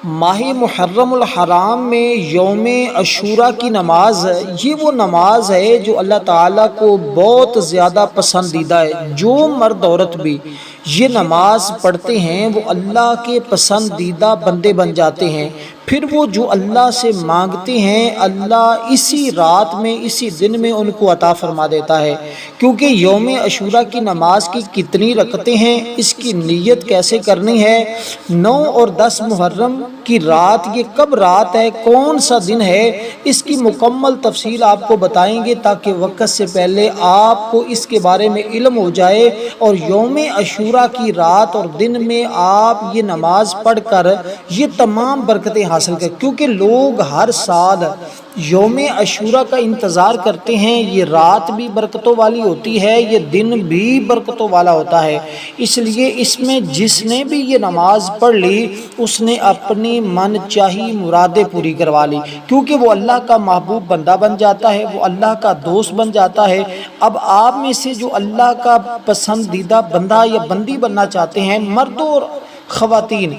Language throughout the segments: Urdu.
ماہ محرم الحرام میں یوم عاشوراء کی نماز ہے، یہ وہ نماز ہے جو اللہ تعالیٰ کو بہت زیادہ پسندیدہ ہے۔ جو مرد عورت بھی یہ نماز پڑھتے ہیں وہ اللہ کے پسندیدہ بندے بن جاتے ہیں۔ پھر وہ جو اللہ سے مانگتے ہیں اللہ اسی رات میں اسی دن میں ان کو عطا فرما دیتا ہے۔ کیونکہ یوم عاشوراء کی نماز کی کتنی رکعتیں ہیں، اس کی نیت کیسے کرنی ہے، 9 اور 10 محرم کی رات، یہ کب رات ہے، کون سا دن ہے، اس کی مکمل تفصیل آپ کو بتائیں گے تاکہ وقت سے پہلے آپ کو اس کے بارے میں علم ہو جائے اور یوم عاشوراء کی رات اور دن میں آپ یہ نماز پڑھ کر یہ تمام برکتیں حاصل کریں۔ کیونکہ لوگ ہر سال یوم عاشوراء کا انتظار کرتے ہیں، یہ رات بھی برکتوں والی ہوتی ہے، یہ دن بھی برکتوں والا ہوتا ہے، اس لیے اس میں جس نے بھی یہ نماز پڑھ لی اس نے اپنی من چاہی مرادیں پوری کروا لی، کیونکہ وہ اللہ کا محبوب بندہ بن جاتا ہے، وہ اللہ کا دوست بن جاتا ہے۔ اب آپ میں سے جو اللہ کا پسندیدہ بندہ یا بندی بننا چاہتے ہیں، مرد اور خواتین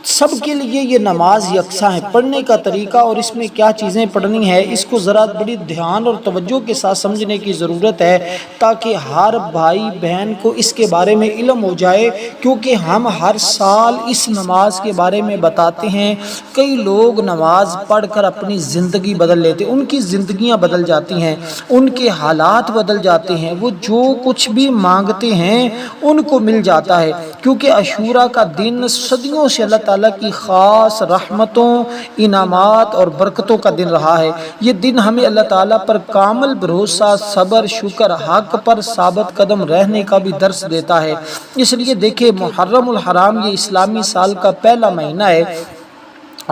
سب کے لیے یہ نماز یکساں ہے۔ پڑھنے کا طریقہ اور اس میں کیا چیزیں پڑھنی ہے، اس کو ذرا بڑی دھیان اور توجہ کے ساتھ سمجھنے کی ضرورت ہے تاکہ ہر بھائی بہن کو اس کے بارے میں علم ہو جائے، کیونکہ ہم ہر سال اس نماز کے بارے میں بتاتے ہیں۔ کئی لوگ نماز پڑھ کر اپنی زندگی بدل لیتے، ان کی زندگیاں بدل جاتی ہیں، ان کے حالات بدل جاتے ہیں، وہ جو کچھ بھی مانگتے ہیں ان کو مل جاتا ہے، کیونکہ عاشوراء کا دن صدیوں سے اللہ تعالیٰ کی خاص رحمتوں، انعامات اور برکتوں کا دن رہا ہے۔ یہ دن ہمیں اللہ تعالیٰ پر کامل بھروسہ، صبر، شکر، حق پر ثابت قدم رہنے کا بھی درس دیتا ہے۔ اس لیے دیکھیں، محرم الحرام یہ اسلامی سال کا پہلا مہینہ ہے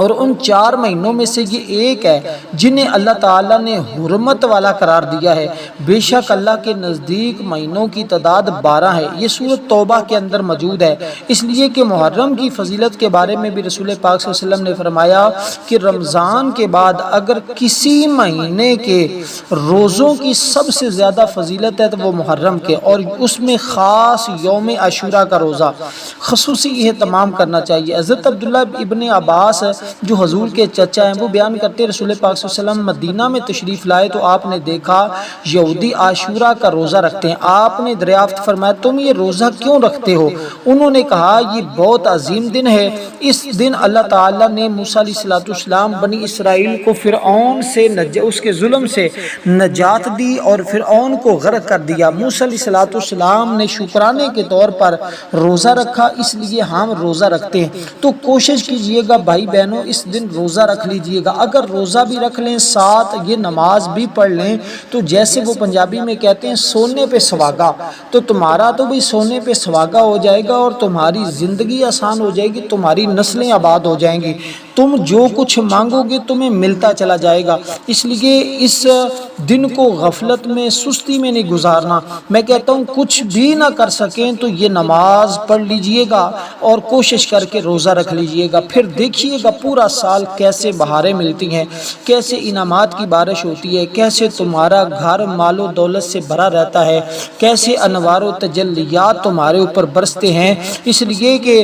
اور ان 4 مہینوں میں سے یہ ایک ہے جنہیں اللہ تعالیٰ نے حرمت والا قرار دیا ہے۔ بے شک اللہ کے نزدیک مہینوں کی تعداد 12 ہے، یہ سورۃ توبہ کے اندر موجود ہے۔ اس لیے کہ محرم کی فضیلت کے بارے میں بھی رسول پاک صلی اللہ علیہ وسلم نے فرمایا کہ رمضان کے بعد اگر کسی مہینے کے روزوں کی سب سے زیادہ فضیلت ہے تو وہ محرم کے، اور اس میں خاص یوم عاشوراء کا روزہ خصوصی اہتمام کرنا چاہیے۔ حضرت عبداللہ ابن عباس جو حضور کے چچا ہیں وہ بیان کرتے ہیں، رسول پاک صلی اللہ علیہ وسلم مدینہ میں تشریف لائے تو آپ نے دیکھا یہودی عاشوراء کا روزہ رکھتے ہیں۔ آپ نے دریافت فرمایا تم یہ روزہ کیوں رکھتے ہو؟ انہوں نے کہا یہ بہت عظیم دن ہے، اس دن اللہ تعالیٰ نے موسیٰ علیہ السلام بنی اسرائیل کو فرعون سے اس کے ظلم سے نجات دی اور فرعون کو غرق کر دیا۔ موسیٰ علیہ السلام نے شکرانے کے طور پر روزہ رکھا، اس لیے ہم روزہ رکھتے ہیں۔ تو کوشش کیجئے گا بھائی بہنوں اس دن روزہ رکھ لیجئے گا، اگر روزہ بھی رکھ لیں ساتھ یہ نماز بھی پڑھ لیں تو جیسے وہ پنجابی میں کہتے ہیں سونے پہ سواگا، تو تمہارا تو بھی سونے پہ سواگا ہو جائے گا اور تمہاری زندگی آسان ہو جائے گی، تمہاری نسلیں آباد ہو جائیں گی، تم جو کچھ مانگو گے تمہیں ملتا چلا جائے گا۔ اس لیے اس دن کو غفلت میں سستی میں نہیں گزارنا۔ میں کہتا ہوں کچھ بھی نہ کر سکیں تو یہ نماز پڑھ لیجئے گا اور کوشش کر کے روزہ رکھ لیجئے گا، پھر دیکھیے گا پورا سال کیسے بہاریں ملتی ہیں، کیسے انعامات کی بارش ہوتی ہے، کیسے تمہارا گھر مال و دولت سے بھرا رہتا ہے، کیسے انوار و تجلیات تمہارے اوپر برستے ہیں۔ اس لیے کہ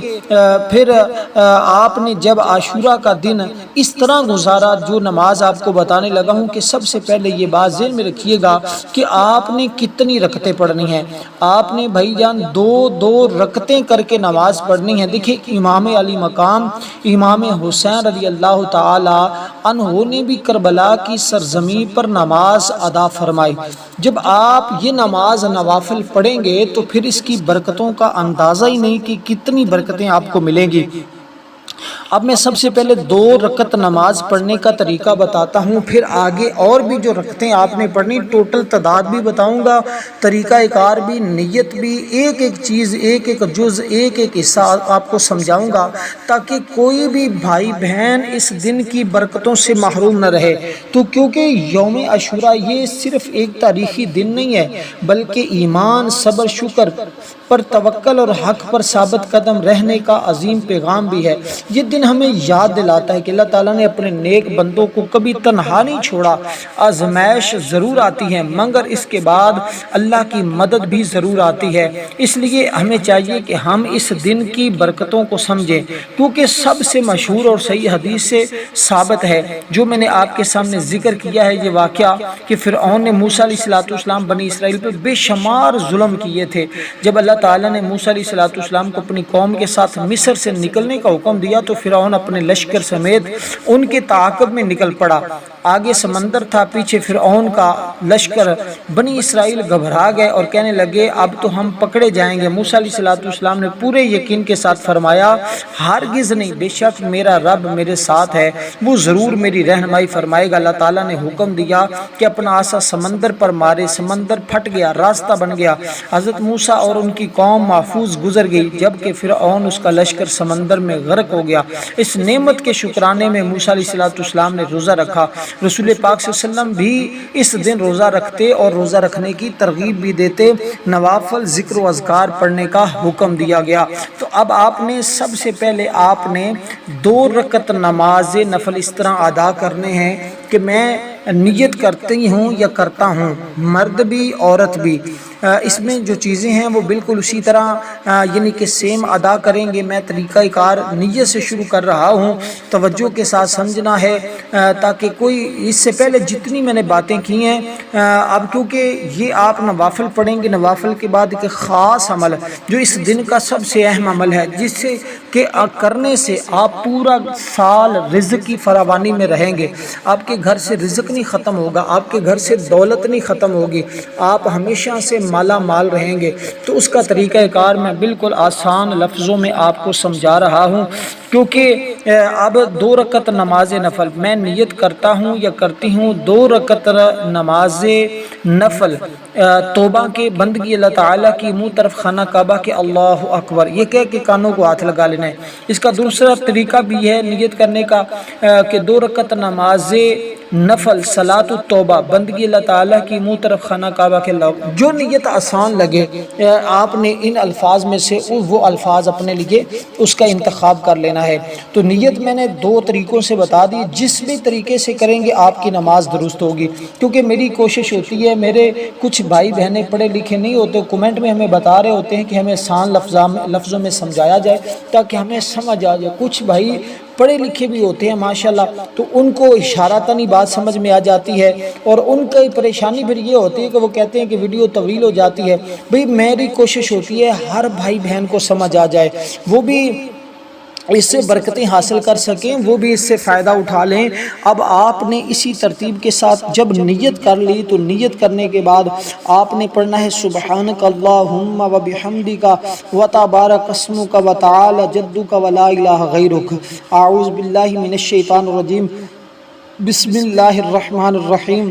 پھر آپ نے جب عاشوراء کا دن اس طرح گزارا، جو نماز آپ کو بتانے لگا ہوں کہ سب سے پہلے یہ بات ذہن میں رکھیے گا کہ آپ نے کتنی رکعتیں پڑھنی ہیں۔ آپ نے بھائی جان 2 رکعتیں کر کے نماز پڑھنی ہے۔ دیکھیں امام علی مقام امام حسین رضی اللہ تعالی عنہ نے بھی کربلا کی سرزمین پر نماز ادا فرمائی۔ جب آپ یہ نماز نوافل پڑھیں گے تو پھر اس کی برکتوں کا اندازہ ہی نہیں کہ کتنی برکتیں آپ کو ملیں گی۔ اب میں سب سے پہلے 2 رکعت نماز پڑھنے کا طریقہ بتاتا ہوں، پھر آگے اور بھی جو رکعتیں آپ نے پڑھنی ٹوٹل تعداد بھی بتاؤں گا، طریقہ کار بھی، نیت بھی، ایک ایک چیز، ایک ایک جز، ایک ایک حصہ آپ کو سمجھاؤں گا تاکہ کوئی بھی بھائی بہن اس دن کی برکتوں سے محروم نہ رہے۔ تو کیونکہ یوم عاشوراء یہ صرف ایک تاریخی دن نہیں ہے بلکہ ایمان، صبر، شکر پر توکل اور حق پر ثابت قدم رہنے کا عظیم پیغام بھی ہے۔ یہ دن ہمیں یاد دلاتا ہے کہ اللہ تعالیٰ نے اپنے نیک بندوں کو کبھی تنہا نہیں چھوڑا۔ آزمائش ضرور آتی ہے مگر اس کے بعد اللہ کی مدد بھی ضرور آتی ہے۔ اس لیے ہمیں چاہیے کہ ہم اس دن کی برکتوں کو سمجھیں، کیونکہ سب سے مشہور اور صحیح حدیث سے ثابت ہے جو میں نے آپ کے سامنے ذکر کیا ہے، یہ واقعہ کہ فرعون نے موسیٰ علیہ السلام بنی اسرائیل پر بے شمار ظلم کیے تھے۔ جب اللہ تعالیٰ نے موسیٰ علیہ السلام کو اپنی قوم کے ساتھ مصر سے نکلنے کا حکم دیا تو فرعون اپنے لشکر سمیت ان کے تعاقب میں نکل پڑا۔ آگے سمندر تھا، پیچھے فرعون کا لشکر۔ بنی اسرائیل گھبرا گئے اور کہنے لگے اب تو ہم پکڑے جائیں گے۔ موسیٰ علیہ السلام نے پورے یقین کے ساتھ فرمایا ہرگز نہیں، بے شک میرا رب میرے ساتھ ہے، وہ ضرور میری رہنمائی فرمائے گا۔ اللہ تعالیٰ نے حکم دیا کہ اپنا عصا سمندر پر مارے، سمندر پھٹ گیا، راستہ بن گیا۔ حضرت موسیٰ اور ان کی قوم محفوظ گزر گئی، جبکہ فرعون اس کا لشکر سمندر میں غرق ہو گیا۔ اس نعمت کے شکرانے میں موسیٰ علیہ السلام نے روزہ رکھا۔ رسول پاک صلی اللہ علیہ وسلم بھی اس دن روزہ رکھتے اور روزہ رکھنے کی ترغیب بھی دیتے۔ نوافل ذکر و اذکار پڑھنے کا حکم دیا گیا۔ تو اب آپ نے سب سے پہلے آپ نے 2 رکعت نماز نفل اس طرح ادا کرنے ہیں کہ میں نیت کرتی ہوں یا کرتا ہوں، مرد بھی عورت بھی۔ اس میں جو چیزیں ہیں وہ بالکل اسی طرح یعنی کہ سیم ادا کریں گے۔ میں طریقہ کار نیت سے شروع کر رہا ہوں، توجہ کے ساتھ سمجھنا ہے تاکہ کوئی اس سے پہلے جتنی میں نے باتیں کی ہیں اب کیونکہ یہ آپ نوافل پڑھیں گے، نوافل کے بعد ایک خاص عمل جو اس دن کا سب سے اہم عمل ہے جس سے کہ کرنے سے آپ پورا سال رزق کی فراوانی میں رہیں گے۔ آپ کے گھر سے رزق نہیں ختم ہوگا، آپ کے گھر سے دولت نہیں ختم ہوگی، آپ ہمیشہ سے مالا مال رہیں گے۔ تو اس کا طریقہ کار میں بالکل آسان لفظوں میں آپ کو سمجھا رہا ہوں، کیونکہ اب 2 رکعت نماز نفل میں نیت کرتا ہوں یا کرتی ہوں 2 رکعت نماز نفل توبہ کے بندگی اللہ تعالیٰ کی منہ طرف خانہ کعبہ کے اللہ اکبر یہ کہہ کے کانوں کو ہاتھ لگا لینا ہے۔ اس کا دوسرا طریقہ بھی ہے نیت کرنے کا کہ 2 رکعت نماز نفل صلاۃ التوبہ بندگی اللہ تعالیٰ کی منہ طرف خانہ کعبہ کے اللہ، جو نیت آسان لگے آپ نے ان الفاظ میں سے وہ الفاظ اپنے لیے اس کا انتخاب کر لینا ہے۔ تو نیت میں نے 2 طریقوں سے بتا دی، جس بھی طریقے سے کریں گے آپ کی نماز درست ہوگی، کیونکہ میری کوشش ہوتی ہے، میرے کچھ بھائی بہنیں پڑھے لکھے نہیں ہوتے، کمنٹ میں ہمیں بتا رہے ہوتے ہیں کہ ہمیں آسان لفظوں میں سمجھایا جائے تاکہ ہمیں سمجھ آ جائے۔ کچھ بھائی پڑھے لکھے بھی ہوتے ہیں ماشاءاللہ، تو ان کو اشارتاً ہی بات سمجھ میں آ جاتی ہے، اور ان کی پریشانی پھر یہ ہوتی ہے کہ وہ کہتے ہیں کہ ویڈیو طویل ہو جاتی ہے۔ بھئی میری کوشش ہوتی ہے ہر بھائی بہن کو سمجھ آ جائے، وہ بھی اس سے برکتیں حاصل کر سکیں، وہ بھی اس سے فائدہ اٹھا لیں۔ اب آپ نے اسی ترتیب کے ساتھ جب نیت کر لی تو نیت کرنے کے بعد آپ نے پڑھنا ہے سبحانک اللہم و بحمدک و تبارک اسمک و تعالی جدک و لا الہ غیرک، اعوذ باللہ من الشیطان الرجیم، بسم اللہ الرحمن الرحیم،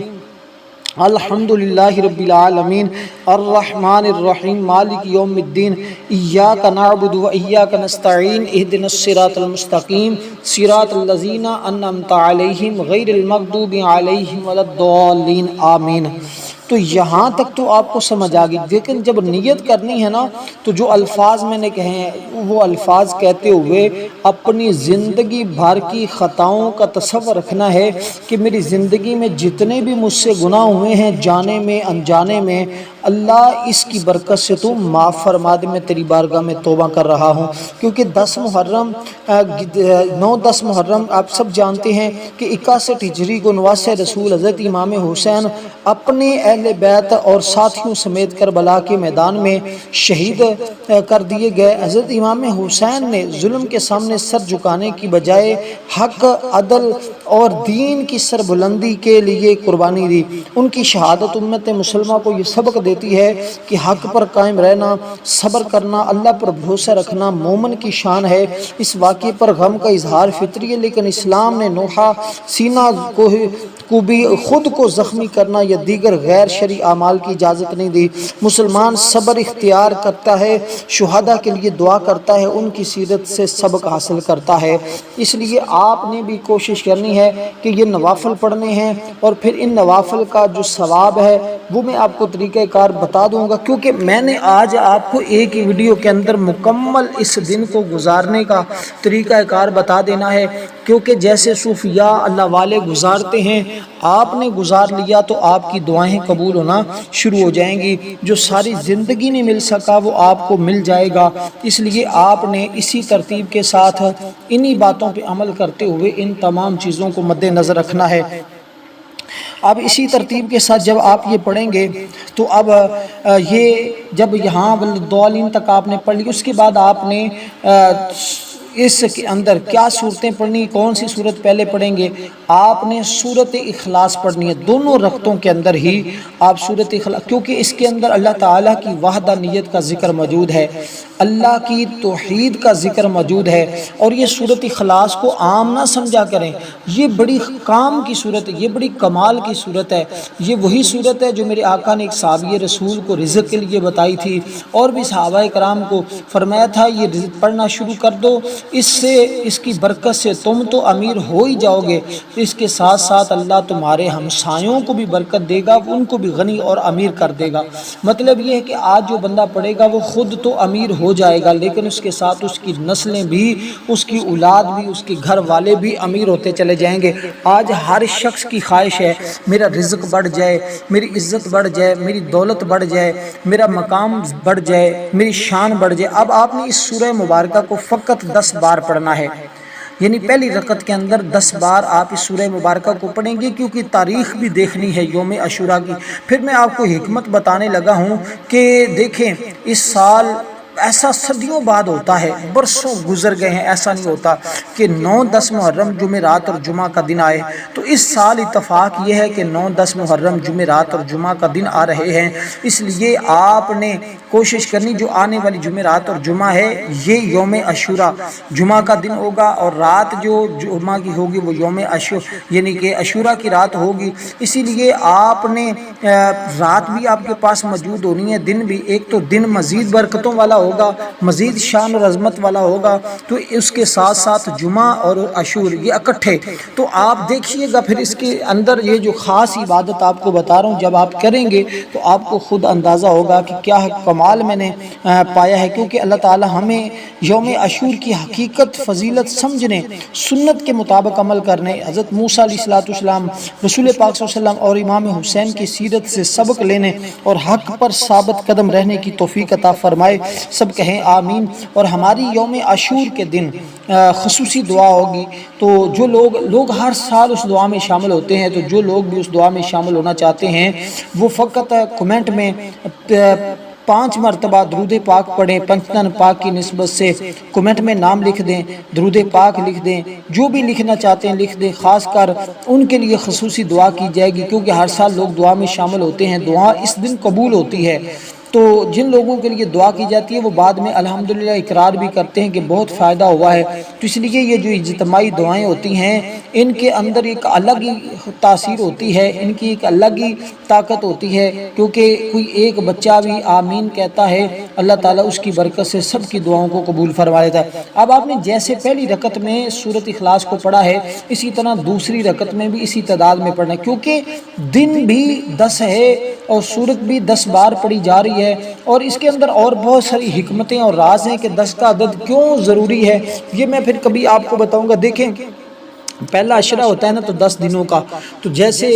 الحمدللہ رب العالمین الرحمن الرحیم مالک یوم الدین، ایاک نعبد و ایاک نستعین، اہدنا الصراط المستقیم صراط الذین انعمت علیہم غیر المغضوب علیہم ولا الضالین آمین۔ تو یہاں تک تو آپ کو سمجھ آ گئی، لیکن جب نیت کرنی ہے نا تو جو الفاظ میں نے کہے ہیں وہ الفاظ کہتے ہوئے اپنی زندگی بھر کی خطاؤں کا تصور رکھنا ہے کہ میری زندگی میں جتنے بھی مجھ سے گناہ ہوئے ہیں جانے میں انجانے میں، اللہ اس کی برکت سے تو معاف فرما دے، میں تیری بارگاہ میں توبہ کر رہا ہوں۔ کیونکہ 9-10 محرم آپ سب جانتے ہیں کہ 61 ہجری کو نواسہ رسول حضرت امام حسین اپنے اہل بیت اور ساتھیوں سمیت کربلا کے میدان میں شہید کر دیے گئے۔ حضرت امام حسین نے ظلم کے سامنے سر جھکانے کی بجائے حق، عدل اور دین کی سربلندی کے لیے قربانی دی۔ ان کی شہادت امت مسلمہ کو یہ سبق دیتی ہے کہ حق پر قائم رہنا، صبر کرنا، اللہ پر بھروسہ رکھنا مومن کی شان ہے۔ اس واقعے پر غم کا اظہار فطری ہے، لیکن اسلام نے نوحہ سینہ کو بھی خود کو زخمی کرنا یا دیگر غیر شرعی اعمال کی اجازت نہیں دی۔ مسلمان صبر اختیار کرتا ہے، شہداء کے لیے دعا کرتا ہے، ان کی سیرت سے سبق حاصل کرتا ہے۔ اس لیے آپ نے بھی کوشش کرنی ہے کہ یہ نوافل پڑھنے ہیں، اور پھر ان نوافل کا جو ثواب ہے وہ میں آپ کو طریقہ کار بتا دوں گا، کیونکہ میں نے آج آپ کو ایک ہی ویڈیو کے اندر مکمل اس دن کو گزارنے کا طریقہ کار بتا دینا ہے، کیونکہ جیسے صوفیاء اللہ والے گزارتے ہیں، آپ نے گزار لیا تو آپ کی دعائیں قبول ہونا شروع ہو جائیں گی، جو ساری زندگی نہیں مل سکا وہ آپ کو مل جائے گا۔ اس لیے آپ نے اسی ترتیب کے ساتھ انہی باتوں پہ عمل کرتے ہوئے ان تمام چیزوں کو مد نظر رکھنا ہے۔ اب اسی ترتیب کے ساتھ جب آپ یہ پڑھیں گے تو اب یہ جب یہاں والضالین تک آپ نے پڑھ لی، اس کے بعد آپ نے اس کے اندر کیا صورتیں پڑھنی، کون سی صورت پہلے پڑھیں گے؟ آپ نے سورت اخلاص پڑھنی ہے، دونوں رکعتوں کے اندر ہی آپ سورت اخلاص، کیونکہ اس کے اندر اللہ تعالیٰ کی وحدانیت کا ذکر موجود ہے، اللہ کی توحید کا ذکر موجود ہے، اور یہ سورت اخلاص کو عام نہ سمجھا کریں، یہ بڑی کام کی صورت ہے، یہ بڑی کمال کی صورت ہے، یہ وہی صورت ہے جو میرے آقا نے ایک صحابی رسول کو رزق کے لیے بتائی تھی، اور بھی صحابہ کرام کو فرمایا تھا یہ رزق پڑھنا شروع کر دو، اس سے اس کی برکت سے تم تو امیر ہو ہی جاؤ گے، اس کے ساتھ ساتھ اللہ تمہارے ہمسایوں کو بھی برکت دے گا، ان کو بھی غنی اور امیر کر دے گا۔ مطلب یہ ہے کہ آج جو بندہ پڑھے گا وہ خود تو امیر ہو جائے گا، لیکن اس کے ساتھ اس کی نسلیں بھی، اس کی اولاد بھی، اس کے گھر والے بھی امیر ہوتے چلے جائیں گے۔ آج ہر شخص کی خواہش ہے میرا رزق بڑھ جائے، میری عزت بڑھ جائے، میری دولت بڑھ جائے، میرا مقام بڑھ جائے، میری شان بڑھ جائے۔ اب آپ نے اس سورہ مبارکہ کو فقط 10 بار پڑھنا ہے، یعنی پہلی رکعت کے اندر 10 بار آپ اس سورہ مبارکہ کو پڑھیں گے، کیونکہ تاریخ بھی دیکھنی ہے یوم عاشوراء کی۔ پھر میں آپ کو حکمت بتانے لگا ہوں کہ دیکھیں اس سال ایسا صدیوں بعد ہوتا ہے، برسوں گزر گئے ہیں، ایسا نہیں ہوتا کہ 9-10 محرم جمعرات اور جمعہ کا دن آئے، تو اس سال اتفاق یہ ہے کہ 9-10 محرم جمعرات اور جمعہ کا دن آ رہے ہیں، اس لیے آپ نے کوشش کرنی جو آنے والی جمعرات اور جمعہ ہے یہ یوم عاشوراء جمعہ کا دن ہوگا، اور رات جو جمعہ کی ہوگی وہ یوم عاشوراء یعنی کہ عاشوراء کی رات ہوگی، اسی لیے آپ نے رات بھی آپ کے پاس موجود ہونی ہے، دن بھی، ایک تو دن مزید برکتوں والا ہوگا، مزید شان اور عظمت والا ہوگا، تو اس کے ساتھ ساتھ جمعہ اور عاشور یہ اکٹھے، تو آپ دیکھیے گا پھر اس کے اندر یہ جو خاص عبادت آپ کو بتا رہا ہوں جب آپ کریں گے تو آپ کو خود اندازہ ہوگا کہ کیا کمال میں نے پایا ہے، کیونکہ اللہ تعالی ہمیں یوم عاشور کی حقیقت فضیلت سمجھنے، سنت کے مطابق عمل کرنے، حضرت موسیٰ علیہ السلام، رسول پاک صلی اللہ علیہ وسلم اور امام حسین کی سیرت سے سبق لینے اور حق پر ثابت قدم رہنے کی توفیق عطا فرمائے، سب کہیں آمین۔ اور ہماری یوم عاشور کے دن خصوصی دعا ہوگی، تو جو لوگ ہر سال اس دعا میں شامل ہوتے ہیں، تو جو لوگ بھی اس دعا میں شامل ہونا چاہتے ہیں وہ فقط کمنٹ میں 5 مرتبہ درود پاک پڑھیں، پنجتن پاک کی نسبت سے کمنٹ میں نام لکھ دیں، درود پاک لکھ دیں، جو بھی لکھنا چاہتے ہیں لکھ دیں، خاص کر ان کے لیے خصوصی دعا کی جائے گی، کیونکہ ہر سال لوگ دعا میں شامل ہوتے ہیں، دعا اس دن قبول ہوتی ہے، تو جن لوگوں کے لیے دعا کی جاتی ہے وہ بعد میں الحمدللہ اقرار بھی کرتے ہیں کہ بہت فائدہ ہوا ہے، تو اس لیے یہ جو اجتماعی دعائیں ہوتی ہیں ان کے اندر ایک الگ ہی تاثیر ہوتی ہے، ان کی ایک الگ ہی طاقت ہوتی ہے، کیونکہ کوئی ایک بچہ بھی آمین کہتا ہے اللہ تعالیٰ اس کی برکت سے سب کی دعاؤں کو قبول فرما لیتا ہے۔ اب آپ نے جیسے پہلی رکعت میں سورۃ اخلاص کو پڑھا ہے، اسی طرح دوسری رکعت میں بھی اسی تعداد میں پڑھنا ہے، کیونکہ دن بھی 10 ہے اور سورت بھی 10 بار پڑھی جا رہی ہے، اور اس کے اندر اور بہت ساری حکمتیں اور راز ہیں کہ 10 کا عدد کیوں ضروری ہے، یہ میں پھر کبھی آپ کو بتاؤں گا۔ دیکھیں پہلا عشرہ ہوتا ہے نا تو 10 دنوں کا، تو جیسے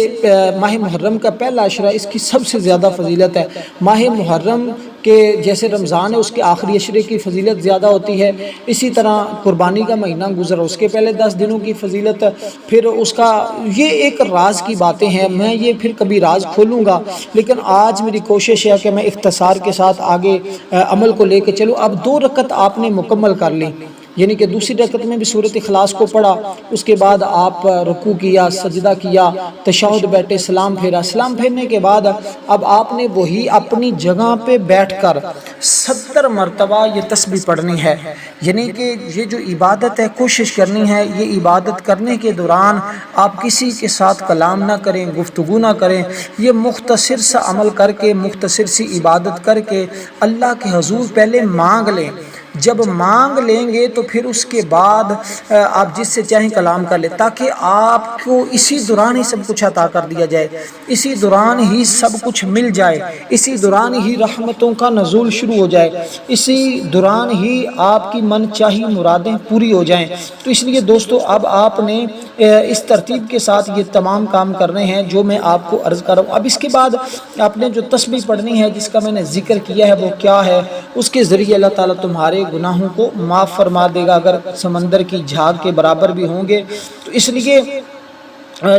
ماہ محرم کا پہلا عشرہ اس کی سب سے زیادہ فضیلت ہے، ماہ محرم کے جیسے رمضان ہے اس کے آخری عشرے کی فضیلت زیادہ ہوتی ہے، اسی طرح قربانی کا مہینہ گزرا اس کے پہلے 10 دنوں کی فضیلت، پھر اس کا یہ ایک راز کی باتیں ہیں، میں یہ پھر کبھی راز کھولوں گا، لیکن آج میری کوشش ہے کہ میں اختصار کے ساتھ آگے عمل کو لے کے چلوں۔ اب 2 رکعت آپ نے مکمل کر لی، یعنی کہ دوسری رکعت میں بھی سورۃ اخلاص کو پڑھا، اس کے بعد آپ رکوع کیا، سجدہ کیا، تشہد بیٹھے، سلام پھیرا، سلام پھیرنے کے بعد اب آپ نے وہی اپنی جگہ پہ بیٹھ کر 70 مرتبہ یہ تسبیح پڑھنی ہے، یعنی کہ یہ جو عبادت ہے کوشش کرنی ہے یہ عبادت کرنے کے دوران آپ کسی کے ساتھ کلام نہ کریں، گفتگو نہ کریں، یہ مختصر سا عمل کر کے، مختصر سی عبادت کر کے اللہ کے حضور پہلے مانگ لیں، جب مانگ لیں گے تو پھر اس کے بعد آپ جس سے چاہیں کلام کر لیں، تاکہ آپ کو اسی دوران ہی سب کچھ عطا کر دیا جائے، اسی دوران ہی سب کچھ مل جائے، اسی دوران ہی رحمتوں کا نزول شروع ہو جائے، اسی دوران ہی آپ کی من چاہی مرادیں پوری ہو جائیں۔ تو اس لیے دوستو اب آپ نے اس ترتیب کے ساتھ یہ تمام کام کرنے ہیں جو میں آپ کو عرض کر رہا ہوں۔ اب اس کے بعد آپ نے جو تسبیح پڑھنی ہے جس کا میں نے ذکر کیا ہے وہ کیا ہے، اس کے ذریعے اللہ تعالیٰ تمہارے گناہوں کو معاف فرما دے گا، اگر سمندر کی جھاگ کے برابر بھی ہوں گے۔ تو اس لیے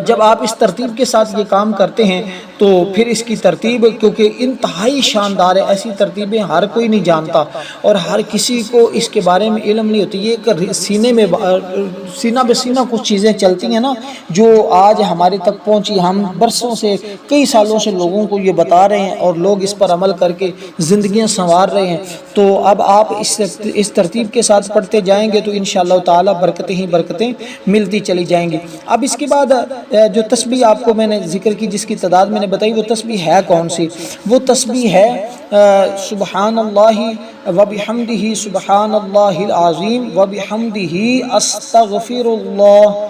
جب آپ اس ترتیب کے ساتھ یہ کام کرتے ہیں تو پھر اس کی ترتیب کیونکہ انتہائی شاندار ہے، ایسی ترتیبیں ہر کوئی نہیں جانتا اور ہر کسی کو اس کے بارے میں علم نہیں ہوتی۔ یہ ایک سینے میں سینہ بہ سینہ کچھ چیزیں چلتی ہیں نا جو آج ہمارے تک پہنچی، ہم برسوں سے کئی سالوں سے لوگوں کو یہ بتا رہے ہیں اور لوگ اس پر عمل کر کے زندگیاں سنوار رہے ہیں۔ تو اب آپ اس ترتیب کے ساتھ پڑھتے جائیں گے تو انشاءاللہ تعالی برکتیں ہی برکتیں ملتی چلی جائیں گی۔ اب اس کے بعد جو تسبیح آپ کو میں نے ذکر کی جس کی تعداد میں نے بتائی، وہ تسبیح ہے کون سی؟ وہ تسبیح ہے سبحان اللہ وبحمدہ سبحان اللہ العظیم وبحمدہ استغفر اللہ،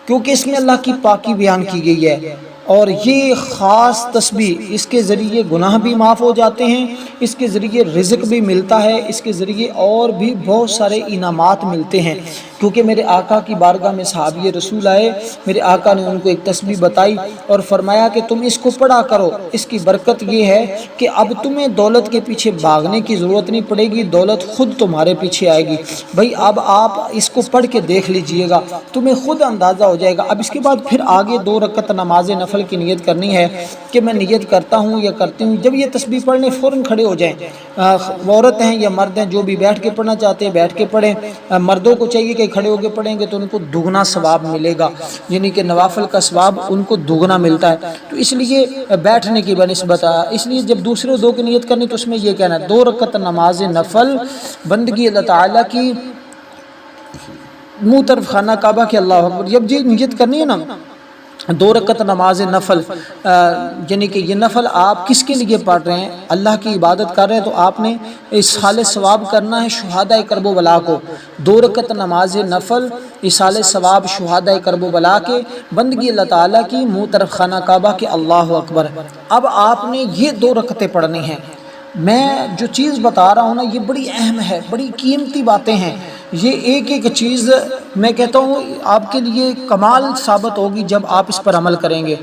کیونکہ اس میں اللہ کی پاکی بیان کی گئی ہے اور یہ خاص تسبیح، اس کے ذریعے گناہ بھی معاف ہو جاتے ہیں، اس کے ذریعے رزق بھی ملتا ہے، اس کے ذریعے اور بھی بہت سارے انعامات ملتے ہیں۔ کیونکہ میرے آقا کی بارگاہ میں صحابی رسول آئے، میرے آقا نے ان کو ایک تسبیح بتائی اور فرمایا کہ تم اس کو پڑھا کرو، اس کی برکت یہ ہے کہ اب تمہیں دولت کے پیچھے بھاگنے کی ضرورت نہیں پڑے گی، دولت خود تمہارے پیچھے آئے گی۔ بھائی اب آپ اس کو پڑھ کے دیکھ لیجئے گا، تمہیں خود اندازہ ہو جائے گا۔ اب اس کے بعد پھر آگے 2 رکعت نماز نفل کی نیت کرنی ہے کہ میں نیت کرتا ہوں یا کرتی ہوں۔ جب یہ تسبیح پڑھنے فوراً کھڑے ہو جائیں، عورت ہیں یا مرد ہیں جو بھی بیٹھ کے پڑھنا چاہتے ہیں بیٹھ کے پڑھیں، مردوں کو چاہیے کہ کھڑے ہو کے پڑھیں گے تو ان کو دگنا ثواب ملے گا، یعنی کہ نوافل کا ثواب ان کو دگنا ملتا ہے۔ تو اس لیے بیٹھنے کی بنسبت اس لیے جب دوسرے 2 کی نیت کرنی تو اس میں یہ کہنا ہے 2 رکعت نماز نفل بندگی اللہ تعالیٰ کی، منہ طرف خانہ کعبہ کے، اللہ اکبر۔ جب یہ نیت کرنی ہے نا 2 رکعت نماز نفل، یعنی کہ یہ نفل آپ کس کے لیے پڑھ رہے ہیں؟ اللہ کی عبادت کر رہے ہیں تو آپ نے ایصال ثواب کرنا ہے شہداء کرب و بلا کو۔ 2 رکعت نماز نفل ایصال ثواب شہداء کرب و بلا کے، بندگی اللہ تعالیٰ کی، منہ طرف خانہ کعبہ کے، اللہ اکبر۔ اب آپ نے یہ 2 رکعتیں پڑھنی ہیں۔ میں جو چیز بتا رہا ہوں نا یہ بڑی اہم ہے، بڑی قیمتی باتیں ہیں۔ یہ ایک ایک چیز میں کہتا ہوں آپ کے لیے کمال ثابت ہوگی جب آپ اس پر عمل کریں گے۔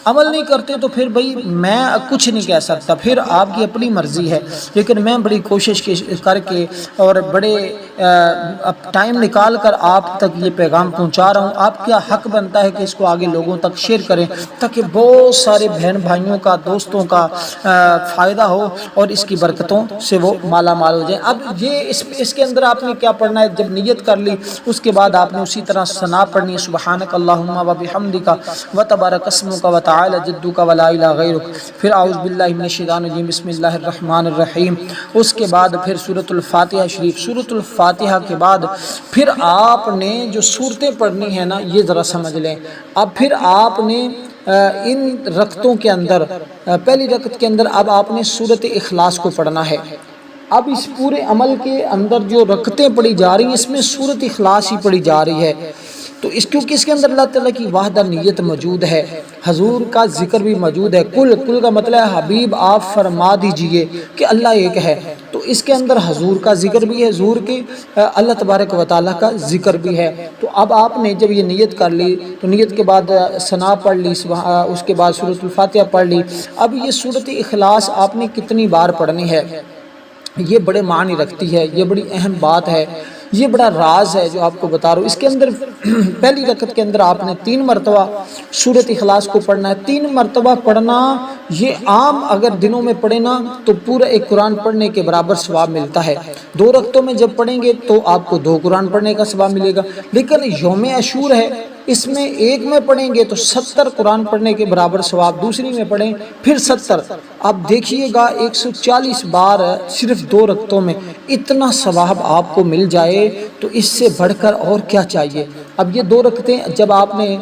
عمل نہیں کرتے تو پھر بھائی میں کچھ نہیں کہہ سکتا، پھر آپ کی اپنی مرضی ہے، لیکن میں بڑی کوشش کر کے اور بڑے ٹائم نکال کر آپ تک یہ پیغام پہنچا رہا ہوں۔ آپ کا حق بنتا ہے کہ اس کو آگے لوگوں تک شیئر کریں تاکہ بہت سارے بہن بھائیوں کا، دوستوں کا فائدہ ہو اور اس کی برکتوں سے وہ مالا مال ہو جائیں۔ اب یہ اس کے اندر آپ نے کیا پڑھنا ہے؟ جب نیت کر لی اس کے بعد آپ نے اسی طرح ثنا پڑھنی ہے، سبحانک اللہم و بحمدک و تبارک اسمک و تعالی جدک و لا الہ غیرک، پھر اعوذ باللہ من الشیطان الرجیم بسم اللہ الرحمن الرحیم، اس کے بعد پھر سورۃ الفاتحہ شریف۔ سورۃ الفاتحہ کے بعد پھر آپ نے جو صورتیں پڑھنی ہیں نا یہ ذرا سمجھ لیں۔ اب پھر آپ نے ان رکعتوں کے اندر، پہلی رکعت کے اندر اب آپ نے سورۃ اخلاص کو پڑھنا ہے۔ اب اس پورے عمل کے اندر جو رکعتیں پڑھی جا رہی ہیں اس میں سورۃ اخلاص ہی پڑھی جا رہی ہے، تو کیونکہ اس کے اندر اللہ تعالیٰ کی وحدانیت موجود ہے، حضور کا ذکر بھی موجود ہے۔ کل کا مطلب ہے حبیب آپ فرما دیجئے کہ اللہ ایک ہے، تو اس کے اندر حضور کا ذکر بھی ہے، حضور کے اللہ تبارک و تعالیٰ کا ذکر بھی ہے۔ تو اب آپ نے جب یہ نیت کر لی تو نیت کے بعد ثنا پڑھ لی، اس کے بعد سورۃ الفاتحہ پڑھ لی۔ اب یہ سورۃ اخلاص آپ نے کتنی بار پڑھنی ہے یہ بڑے معنی رکھتی ہے، یہ بڑی اہم بات ہے، یہ بڑا راز ہے جو آپ کو بتا رہا ہوں۔ اس کے اندر پہلی رکعت کے اندر آپ نے 3 مرتبہ سورۃ اخلاص کو پڑھنا ہے۔ 3 مرتبہ پڑھنا یہ عام اگر دنوں میں پڑھے نا تو پورا ایک قرآن پڑھنے کے برابر ثواب ملتا ہے۔ 2 رکعتوں میں جب پڑھیں گے تو آپ کو 2 قرآن پڑھنے کا ثواب ملے گا، لیکن یوم عاشور ہے اس میں ایک میں پڑھیں گے تو 70 قرآن پڑھنے کے برابر ثواب، دوسری میں پڑھیں پھر 70۔ اب دیکھیے گا 140 بار صرف 2 رکعتوں میں اتنا ثواب آپ کو مل جائے تو اس سے بڑھ کر اور کیا چاہیے۔ اب یہ 2 رکعتیں جب آپ نے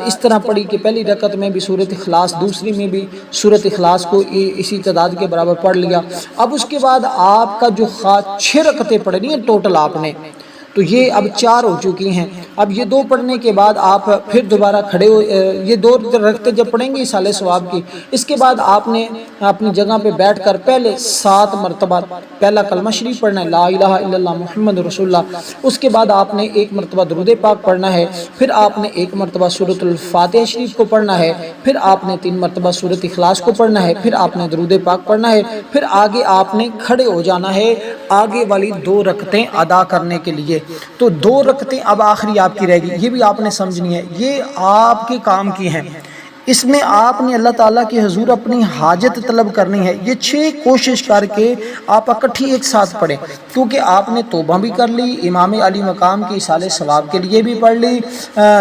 اس طرح پڑھی کہ پہلی رکعت میں بھی سورۃ اخلاص، دوسری میں بھی سورۃ اخلاص کو اسی تعداد کے برابر پڑھ لیا، اب اس کے بعد آپ کا جو 6 رکعتیں پڑھنی ہیں ٹوٹل آپ نے، تو یہ اب 4 ہو چکی ہیں۔ اب یہ 2 پڑھنے کے بعد آپ پھر دوبارہ کھڑے ہو، یہ 2 رکعتیں جب پڑھیں گے ایصال ثواب کی، اس کے بعد آپ نے اپنی جگہ پہ بیٹھ کر پہلے 7 مرتبہ پہلا کلمہ شریف پڑھنا ہے، لا الہ الا اللہ محمد رسول اللہ، اس کے بعد آپ نے 1 مرتبہ درود پاک پڑھنا ہے، پھر آپ نے 1 مرتبہ سورۃ الفاتحہ شریف کو پڑھنا ہے، پھر آپ نے 3 مرتبہ سورۃ اخلاص کو پڑھنا ہے، پھر آپ نے درود پاک پڑھنا ہے، پھر آگے آپ نے کھڑے ہو جانا ہے آگے والی 2 رکعتیں ادا کرنے کے لیے۔ تو 2 رکعتیں اب آخری آپ کی رہ گی، یہ بھی آپ نے سمجھنی ہے، یہ آپ کے کام کی ہیں، اس میں آپ نے اللہ تعالیٰ کے حضور اپنی حاجت طلب کرنی ہے۔ یہ 6 کوشش کر کے آپ اکٹھی ایک ساتھ پڑھیں، کیونکہ آپ نے توبہ بھی کر لی، امام علی مقام کی ایصال ثواب کے لیے بھی پڑھ لی،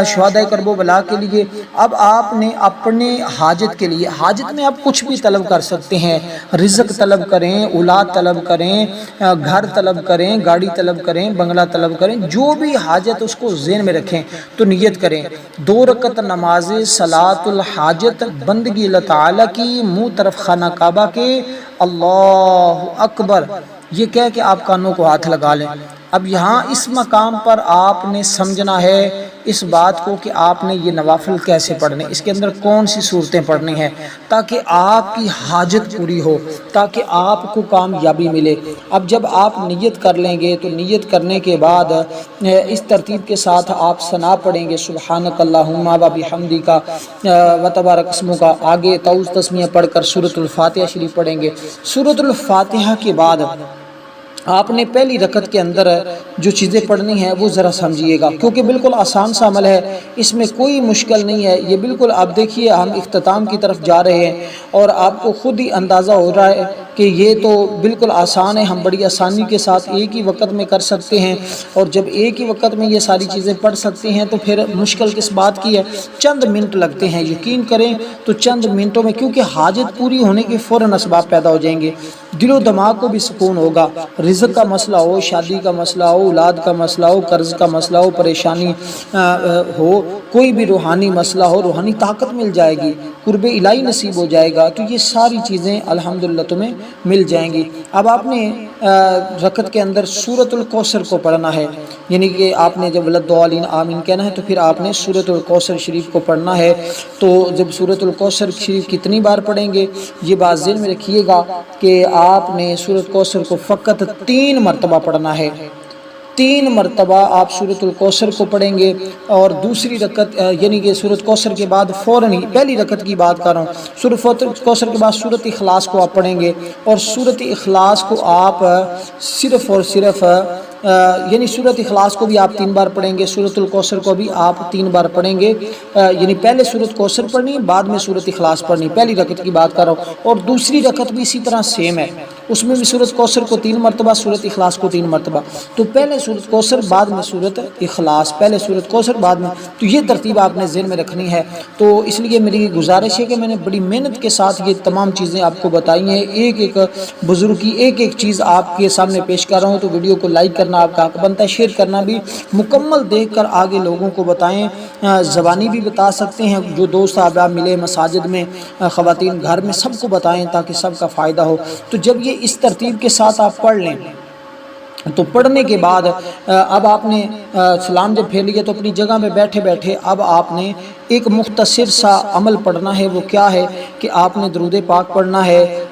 شہداء کرب و بلا کے لیے۔ اب آپ نے اپنے حاجت کے لیے، حاجت میں آپ کچھ بھی طلب کر سکتے ہیں، رزق طلب کریں، اولاد طلب کریں، گھر طلب کریں، گاڑی طلب کریں، بنگلہ طلب کریں، جو بھی حاجت اس کو ذہن میں رکھیں تو نیت کریں۔ 2 رکعت نماز صلاۃ الحاجت، بندگی اللہ تعالیٰ کی، منہ طرف خانہ کعبہ کے، اللہ اکبر یہ کہہ کے آپ کانوں کو ہاتھ لگا لیں۔ اب یہاں اس مقام پر آپ نے سمجھنا ہے اس بات کو کہ آپ نے یہ نوافل کیسے پڑھنے، اس کے اندر کون سی صورتیں پڑھنی ہیں تاکہ آپ کی حاجت پوری ہو، تاکہ آپ کو کامیابی ملے۔ اب جب آپ نیت کر لیں گے تو نیت کرنے کے بعد اس ترتیب کے ساتھ آپ ثنا پڑھیں گے، سبحانک اللہم و بحمدک و تبارک اسمک، آگے تعوذ تسمیہ پڑھ کر سورۃ الفاتحہ شریف پڑھیں گے۔ سورۃ الفاتحہ کے بعد آپ نے پہلی رکعت کے اندر جو چیزیں پڑھنی ہیں وہ ذرا سمجھیے گا، کیونکہ بالکل آسان سا عمل ہے، اس میں کوئی مشکل نہیں ہے۔ یہ بالکل آپ دیکھیے ہم اختتام کی طرف جا رہے ہیں اور آپ کو خود ہی اندازہ ہو رہا ہے کہ یہ تو بالکل آسان ہے، ہم بڑی آسانی کے ساتھ ایک ہی وقت میں کر سکتے ہیں، اور جب ایک ہی وقت میں یہ ساری چیزیں پڑھ سکتے ہیں تو پھر مشکل کس بات کی ہے۔ چند منٹ لگتے ہیں، یقین کریں تو چند منٹوں میں، کیونکہ حاجت پوری ہونے کے فوراً اسباب پیدا ہو جائیں گے، دل و دماغ کو بھی سکون ہوگا، رزق کا مسئلہ ہو، شادی کا مسئلہ ہو، اولاد کا مسئلہ ہو، قرض کا مسئلہ ہو، پریشانی ہو، کوئی بھی روحانی مسئلہ ہو، روحانی طاقت مل جائے گی، قرب الہی نصیب ہو جائے گا، تو یہ ساری چیزیں الحمدللہ تمہیں مل جائیں گی۔ اب آپ نے رکعت کے اندر سورۃ الکوثر کو پڑھنا ہے، یعنی کہ آپ نے جب ولدالین آمین کہنا ہے تو پھر آپ نے سورۃ الکوثر شریف کو پڑھنا ہے۔ تو جب سورۃ الکوثر شریف کتنی بار پڑھیں گے یہ بات ذہن میں رکھیے گا کہ آپ نے سورۃ کوثر کو فقط 3 مرتبہ پڑھنا ہے، 3 مرتبہ آپ سورۃ الکوثر کو پڑھیں گے، اور دوسری رکعت یعنی کہ سورۃ کوثر کے بعد فوراً ہی پہلی رکعت کی بات کر رہا ہوں، سورۃ کوثر کے بعد سورۃ اخلاص کو آپ پڑھیں گے، اور سورۃ اخلاص کو آپ صرف اور صرف یعنی سورۃ اخلاص کو بھی آپ 3 بار پڑھیں گے، سورۃ الکوثر کو بھی آپ 3 بار پڑھیں گے، یعنی پہلے سورۃ کوثر پڑھنی بعد میں سورۃ اخلاص پڑھنی، پہلی رکعت کی بات کر رہا ہوں، اور دوسری رکعت بھی اسی طرح سیم ہے، اس میں بھی سورۃ کوثر کو 3 مرتبہ، سورۃ اخلاص کو 3 مرتبہ، تو پہلے سورۃ کوثر بعد میں سورۃ اخلاص، پہلے سورۃ کوثر بعد میں، تو یہ ترتیب آپ نے ذہن میں رکھنی ہے۔ تو اس لیے میری گزارش ہے کہ میں نے بڑی محنت کے ساتھ یہ تمام چیزیں آپ کو بتائی ہیں، ایک ایک بزرگ کی ایک ایک چیز آپ کے سامنے پیش کر رہا ہوں، تو ویڈیو کو لائک کرنا آپ کا حق بنتا ہے، شیئر کرنا بھی، مکمل دیکھ کر آگے لوگوں کو بتائیں، زبانی بھی بتا سکتے ہیں، جو دوست احباب ملے مساجد میں، خواتین گھر میں، سب کو بتائیں تاکہ سب کا فائدہ ہو۔ تو جب یہ اس ترتیب کے ساتھ آپ پڑھ لیں تو پڑھنے کے بعد اب آپ نے سلام جب پھیر لیا تو اپنی جگہ میں بیٹھے بیٹھے اب آپ نے ایک مختصر سا عمل پڑھنا ہے، وہ کیا ہے کہ آپ نے درود پاک پڑھنا ہے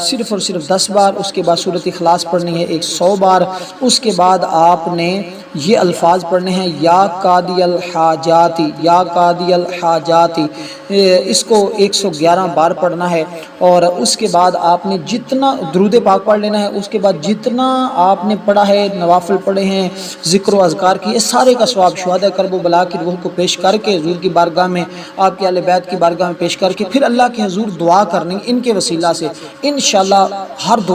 صرف اور صرف 10 بار، اس کے بعد سورۃ اخلاص پڑھنی ہے 100 بار، اس کے بعد آپ نے یہ الفاظ پڑھنے ہیں، یا قاضی الحاجاتی، یا قاضی الحاجاتی، اس کو 111 بار پڑھنا ہے، اور اس کے بعد آپ نے جتنا درود پاک پڑھ لینا ہے، اس کے بعد جتنا آپ نے پڑھا ہے، نوافل پڑھے ہیں، ذکر و اذکار کیے، سارے کا ثواب شہداء کرب و بلا کی روح کو پیش کر کے حضور کی بارگاہ میں، آپ کے اہل بیت کی بارگاہ میں پیش کر کے پھر اللہ کے حضور دعا کرنی ان کے وسیلہ سے، انشاءاللہ ہر دعا